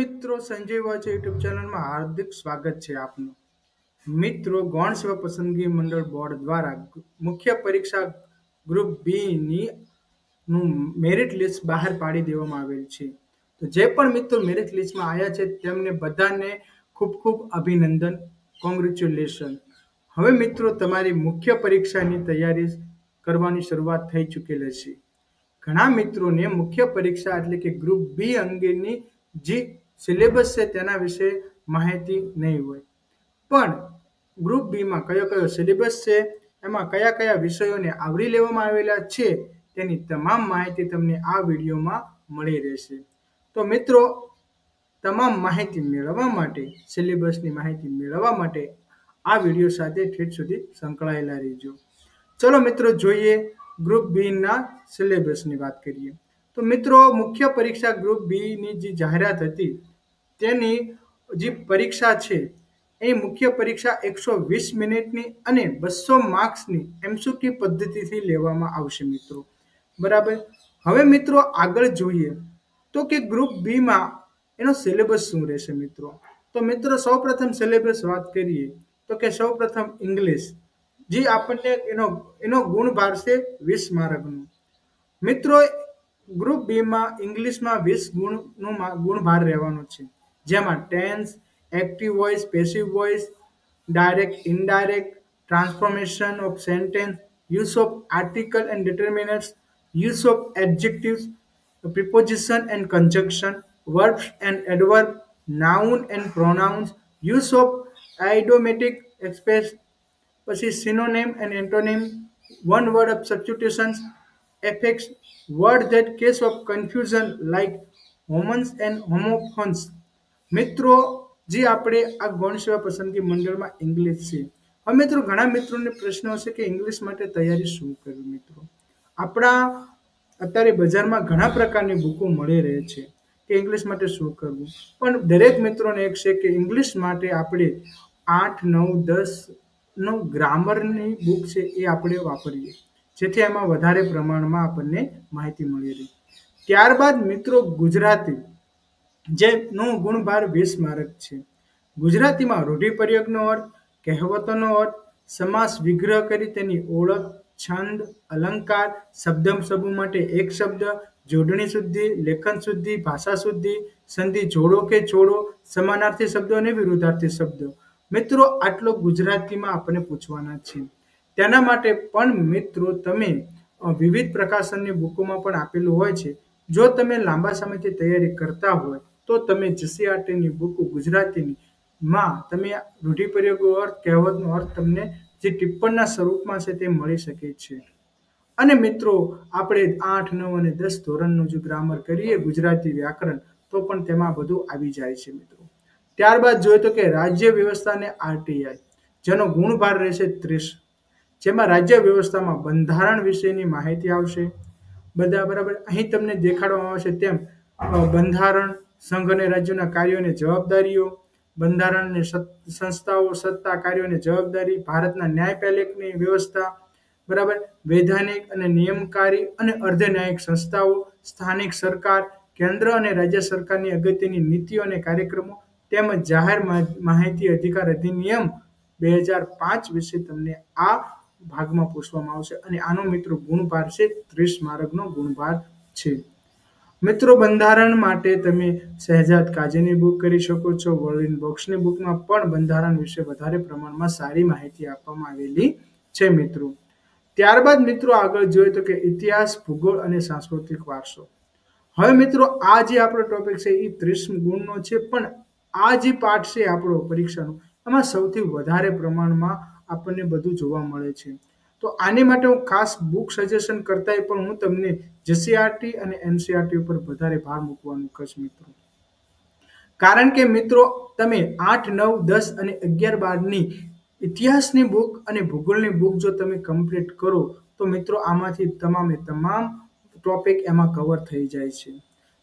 મિત્રો, Sanjay watch YouTube ચેનલમાં હાર્દિક સ્વાગત છે આપનું. મિત્રો, ગૌણ સેવા પસંદગી મંડળ બોર્ડ દ્વારા મુખ્ય પરીક્ષા ગ્રુપ બી ની નું મેરિટ લિસ્ટ બહાર પાડી દેવામાં આવેલ છે. તો જે પણ મિત્રો મેરિટ લિસ્ટમાં આવ્યા છે તેમને બધાને ખૂબ ખૂબ અભિનંદન, કોંગ્રેચ્યુલેશન. હવે મિત્રો તમારી મુખ્ય પરીક્ષાની તૈયારી કરવાની શરૂઆત થઈ ચૂકેલ છે. ઘણા મિત્રોને મુખ્ય પરીક્ષા એટલે કે ગ્રુપ બી અંગેની જે સિલેબસ છે તેના વિશે માહિતી નહીં હોય, પણ ગ્રુપ બીમાં કયો કયો સિલેબસ છે, એમાં કયા કયા વિષયોને આવરી લેવામાં આવેલા છે તેની તમામ માહિતી તમને આ વિડીયોમાં મળી રહેશે. તો મિત્રો, તમામ માહિતી મેળવવા માટે, સિલેબસની માહિતી મેળવવા માટે આ વિડીયો સાથે ઠેઠ સુધી સંકળાયેલા રહેજો. ચલો મિત્રો જોઈએ ગ્રુપ બી ના સિલેબસની વાત કરીએ. તો મિત્રો, મુખ્ય પરીક્ષા ગ્રુપ બી ની જે જાહેરાત હતી તેની જે પરીક્ષા છે એ મુખ્ય પરીક્ષા 120 મિનિટની અને 200 માર્ક્સની એમસીક્યુ પદ્ધતિથી લેવામાં આવશે મિત્રો. બરાબર. હવે મિત્રો આગળ જોઈએ તો કે ગ્રુપ બી માં એનો સિલેબસ શું રહેશે મિત્રો. તો મિત્રો સૌપ્રથમ સિલેબસ વાત કરીએ તો કે સૌપ્રથમ ઇંગ્લિશ, જે આપણને એનો ગુણભાર છે 20 માર્કનો. મિત્રો ગ્રુપ બી માં ઇંગ્લિશમાં 20 ગુણભાર રહેવાનો છે, જેમાં tense, active voice, passive voice, direct, indirect, transformation of sentence, use of article and determinants, use of adjectives, preposition and conjunction, verbs and adverb, noun and pronouns, use of idiomatic express, પછી synonym and antonym, one word of substitutions, affix, word that case of confusion like homons and homophones. મિત્રો, જે આપણે આ ગૌણ સેવા પસંદગી મંડળમાં English છે. હવે મિત્રો ઘણા મિત્રોને પ્રશ્ન હશે કે ઇંગ્લિશ માટે તૈયારી શું કરવી. મિત્રો, આપણા અત્યારે બજારમાં ઘણા પ્રકારની બુકો મળી રહે છે કે ઇંગ્લિશ માટે શું કરવું, પણ દરેક મિત્રોને એક છે કે ઇંગ્લિશ માટે આપણે 8, 9, 10 નો ગ્રામરની બુક છે એ આપણે વાપરીએ, જેથી એમાં વધારે પ્રમાણમાં આપણને માહિતી મળી રહે. ત્યારબાદ મિત્રો ગુજરાતી, જેનો ગુણભાર 20 માર્ક છે. ગુજરાતીમાં રૂઢિપ્રયોગનો અર્થ, કહેવતોનો અર્થ, સમાસ વિગ્રહ કરી તેની ઓળખ, છંદ, અલંકાર, શબ્દ સમૂહ માટે એક શબ્દ, જોડણી શુદ્ધિ, લેખન શુદ્ધિ, ભાષા શુદ્ધિ, સંધિ જોડો કે છોડો, સમાનાર્થી શબ્દો અને વિરુદ્ધાર્થી શબ્દો. મિત્રો આટલો ગુજરાતીમાં આપણને પૂછવાના છે. તેના માટે પણ મિત્રો તમે વિવિધ પ્રકાશનની બુકોમાં પણ આપેલું હોય છે. જો તમે લાંબા સમયથી તૈયારી કરતા હોય તો તમે જીસીઆરટીની બુક ગુજરાતીની માં તમે રૂઢિપ્રયોગો અર્થ, કહેવતનો અર્થ તમને જે ટિપ્પણના સ્વરૂપમાં છે તે મળી શકે છે. અને મિત્રો આપણે 8, 9 અને 10 ધોરણનું જો ગ્રામર કરીએ, ગુજરાતી વ્યાકરણ, તો પણ તેમાં બધું આવી જાય છે મિત્રો. ત્યારબાદ જોઈએ તો કે રાજ્ય વ્યવસ્થા અને આરટીઆઈ, જેનો ગુણભાર રહેશે 30, જેમાં રાજ્ય વ્યવસ્થામાં બંધારણ વિશેની માહિતી આવશે. બધા બરાબર. અહીં તમને દેખાડવામાં આવશે તેમ બંધારણ, સંઘ અને રાજ્યોના કાર્યો અને જવાબદારીઓ, બંધારણની સંસ્થાઓ, સત્તા, કાર્યો અને જવાબદારી, ભારતના ન્યાયપાલિકાની વ્યવસ્થા, બરાબર, વૈધાનિક અને નિયમનકારી અને અર્ધન્યાયિક સંસ્થાઓ, સ્થાનિક સરકાર, કેન્દ્ર અને રાજ્ય સરકારની અગત્યની નીતિઓ અને કાર્યક્રમો, તેમજ જાહેર માહિતી અધિકાર અધિનિયમ 2005 વિશે તમને આ ભાગમાં પૂછવામાં આવશે. અને આનો મિત્રો ગુણભાર છે 30 માર્કનો ગુણભાર છે. મિત્રો બંધારણ માટે તમે શહેજાદ કાઝીની બુક કરી શકો છો. વર્લિન બોક્સની બુકમાં પણ બંધારણ વિશે વધારે પ્રમાણમાં સારી માહિતી આપવામાં આવેલી છે મિત્રો. ત્યારબાદ મિત્રો આગળ જોઈએ તો કે ઇતિહાસ, ભૂગોળ અને સાંસ્કૃતિક વારસો. હવે મિત્રો આ જે આપણો ટોપિક છે એ 30 ગુણનો છે, પણ આ જે પાઠ છે આપણો પરીક્ષાનો, એમાં સૌથી વધારે પ્રમાણમાં આપણને બધું જોવા મળે છે. તો આની માટે હું ખાસ બુક સજેશન કરતાંય પણ હું તમને જીસીઆરટી અને એનસીઆરટી ઉપર વધારે ભાર મૂકવાનું કહીશ મિત્રો. કારણ કે મિત્રો તમે 8, 9, 10 અને 11, 12ની ઇતિહાસની બુક અને ભૂગોળની બુક જો તમે કમ્પ્લીટ કરો તો મિત્રો આમાંથી તમામે તમામ ટોપિક એમાં કવર થઈ જાય છે.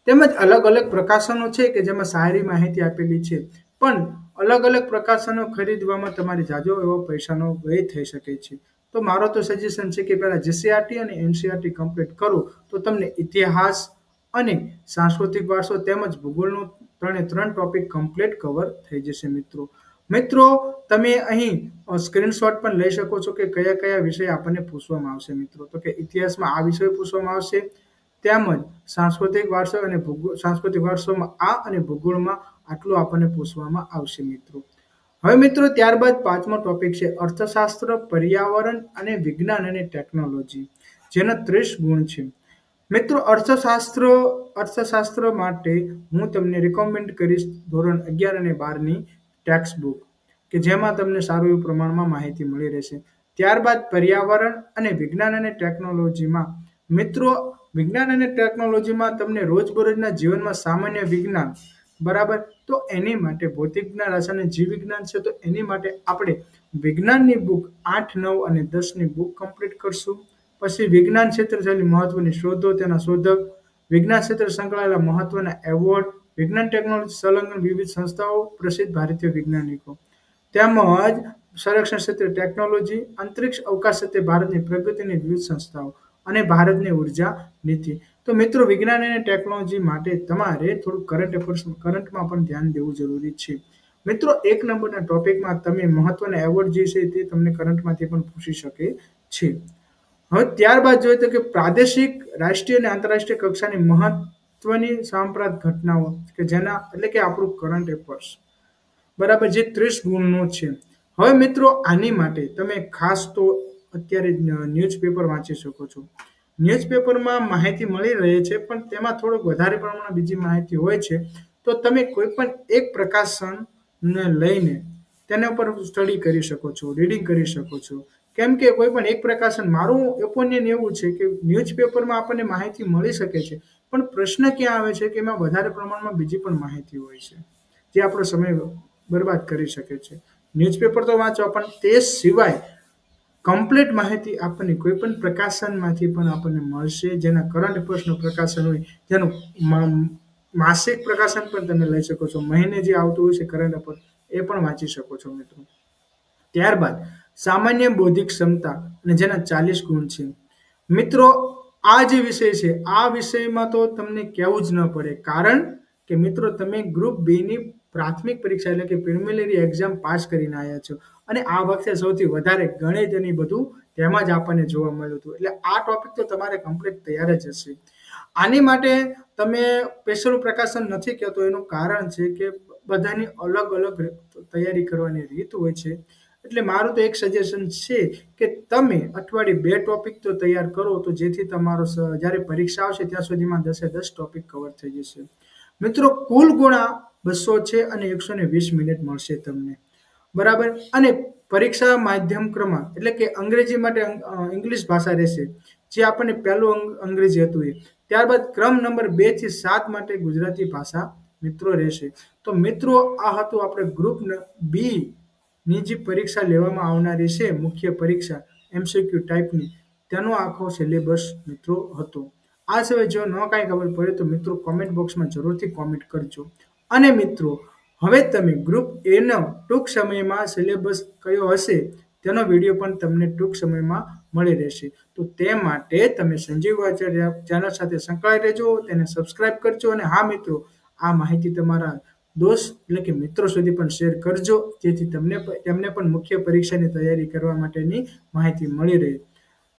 તેમજ અલગ અલગ પ્રકાશનો છે કે જેમાં સારી માહિતી આપેલી છે, પણ અલગ અલગ પ્રકાશનો ખરીદવામાં તમારે જાજો એવો પૈસાનો વ્યય થઈ શકે છે. તો મારો તો સજેશન છે કે પહેલા જીસીઆરટી અને એનસીઆરટી કમ્પ્લીટ કરો તો તમને ઇતિહાસ અને સાંસ્કૃતિક વારસો તેમજ ભૂગોળનો ત્રણ ટોપિક કમ્પ્લીટ કવર થઈ જશે મિત્રો તમે અહીં સ્ક્રીનશોટ પણ લઈ શકો છો કે કયા કયા વિષય આપણને પૂછવામાં આવશે મિત્રો. તો કે ઇતિહાસમાં આ વિષય પૂછવામાં આવશે, તેમજ સાંસ્કૃતિક વારસોમાં આ અને ભૂગોળમાં આટલું આપણને પૂછવામાં આવશે મિત્રો. હવે મિત્રો ત્યારબાદ પાંચમો ટોપિક છે અર્થશાસ્ત્ર, પર્યાવરણ અને વિજ્ઞાન અને ટેકનોલોજી, જેના 30 ગુણ છે. મિત્રો અર્થશાસ્ત્ર માટે હું તમને રિકમેન્ડ કરીશ ધોરણ 11 અને 12ની ટેક્સ્ટ બુક, કે જેમાં તમને સારું એવું પ્રમાણમાં માહિતી મળી રહેશે. ત્યારબાદ પર્યાવરણ અને વિજ્ઞાન અને ટેકનોલોજીમાં મિત્રો વિજ્ઞાન અને ટેકનોલોજીમાં તમને રોજબરોજના જીવનમાં સામાન્ય વિજ્ઞાન, બરાબર, તો એની માટે ભૌતિક વિજ્ઞાન, રસાયણ અને જીવ વિજ્ઞાન છે, તો એની માટે આપણે વિજ્ઞાનની બુક 8, 9 અને 10ની બુક કમ્પ્લીટ કરશું. પછી વિજ્ઞાન ક્ષેત્રે થયેલી મહત્વની શોધો, તેના શોધક, વિજ્ઞાન ક્ષેત્રે સંકળાયેલા મહત્વના એવોર્ડ, વિજ્ઞાન ટેકનોલોજી સંલગ્ન વિવિધ સંસ્થાઓ, પ્રસિદ્ધ ભારતીય વૈજ્ઞાનિકો, તેમજ સંરક્ષણ ક્ષેત્રે ટેકનોલોજી, અંતરિક્ષ અવકાશ ક્ષેત્રે ભારતની પ્રગતિની વિવિધ સંસ્થાઓ અને ભારતની ઉર્જા નીતિ. તો મિત્રો વિજ્ઞાન અને ટેકનોલોજી માટે તમારે થોડું કરંટમાં પણ ધ્યાન દેવું જરૂરી છે. મિત્રો 1 નંબરના ટોપિકમાં તમે મહત્વના એવોર્ડ જે છે તે તમને કરંટમાંથી પણ પૂછી શકે છે. હવે ત્યારબાદ જોઈએ તો કે પ્રાદેશિક, રાષ્ટ્રીય અને આંતરરાષ્ટ્રીય કક્ષાની મહત્વની સાંપ્રત ઘટનાઓ, કે જેના એટલે કે આપણું કરંટ એફર્સ, બરાબર, જે 30 ગુણનો છે. હવે મિત્રો આની માટે તમે ખાસ તો અત્યારે ન્યૂઝપેપર વાંચી શકો છો. ન્યૂઝપેપરમાં માહિતી મળી રહી છે, પણ તેમાં થોડોક વધારે પ્રમાણમાં બીજી માહિતી હોય છે. તો તમે કોઈ પણ એક પ્રકાશનને લઈને તેના ઉપર સ્ટડી કરી શકો છો, રીડિંગ કરી શકો છો. કેમ કે કોઈ પણ એક પ્રકાશન, મારું ઓપિનિયન એવું છે કે ન્યૂઝપેપરમાં આપણને માહિતી મળી શકે છે, પણ પ્રશ્ન ક્યાં આવે છે કે એમાં વધારે પ્રમાણમાં બીજી પણ માહિતી હોય છે, જે આપણો સમય બરબાદ કરી શકે છે. ન્યૂઝપેપર તો વાંચવા, પણ તે સિવાય કમ્પ્લીટ માહિતી આપણને કોઈ પણ પ્રકાશનમાંથી પણ આપણને મળશે, જેના કરંટ અફેર્સનું પ્રકાશન હોય, જેનું માસિક પ્રકાશન પણ તમે લઈ શકો છો, મહિને જે આવતું હોય છે કરંટ અફેર, એ પણ વાંચી શકો છો મિત્રો. ત્યારબાદ સામાન્ય બૌદ્ધિક ક્ષમતા, અને જેના 40 ગુણ છે. મિત્રો આ જે વિષય છે, આ વિષયમાં તો તમને કહેવું જ ન પડે, કારણ કે મિત્રો તમે ગ્રુપ બીની પ્રાથમિક પરીક્ષા એટલે કે પ્રિલિમિનરી એક્ઝામ પાસ કરીને આવ્યા છો, અને આ વખતે સૌથી વધારે ગણિત અને બધું તેમાં જ આપણને જોવા મળ્યું હતું. એટલે આ ટોપિક તો તમારે કમ્પ્લીટ તૈયાર જ હશે. આની માટે તમે સ્પેશિયલ પ્રકાશન નથી કહેતો, એનું કારણ છે કે બધાની અલગ અલગ તૈયારી કરવાની રીત હોય છે. એટલે મારું તો એક સજેશન છે કે તમે અઠવાડિયે 2 ટોપિક તો તૈયાર કરો, તો જેથી તમારો જ્યારે પરીક્ષા આવશે ત્યાં સુધીમાં 10 ટોપિક કવર થઈ જશે. મિત્રો કુલ ગુણ 200 છે અને 120 મિનિટ મળશે તમને, બરાબર. અને પરીક્ષા માધ્યમ ક્રમાંક એટલે કે અંગ્રેજી માટે ઇંગ્લિશ ભાષા રહેશે, જે આપણને પહેલું અંગ્રેજી હતું એ. ત્યારબાદ ક્રમ નંબર 2 થી 7 માટે ગુજરાતી ભાષા મિત્રો રહેશે. તો મિત્રો આ હતું આપણે ગ્રુપ બી ની જે પરીક્ષા લેવામાં આવનારી છે, મુખ્ય પરીક્ષા MCQ ટાઈપની, તેનો આખો સિલેબસ મિત્રો હતો. આ સિવાય જો ન કાંઈ ખબર પડે તો મિત્રો કોમેન્ટ બોક્સમાં જરૂરથી કોમેન્ટ કરજો. અને મિત્રો હવે તમે ગ્રુપ એનો ટૂંક સમયમાં સિલેબસ કયો હશે તેનો વિડીયો પણ તમને ટૂંક સમયમાં મળી રહેશે. તો તે માટે તમે સંજીવ આચાર્ય ચેનલ સાથે સંકળાઈ રહેજો, તેને સબસ્ક્રાઇબ કરજો. અને હા મિત્રો, આ માહિતી તમારા દોસ્ત એટલે કે મિત્રો સુધી પણ શેર કરજો, જેથી તેમને પણ મુખ્ય પરીક્ષાની તૈયારી કરવા માટેની માહિતી મળી રહે.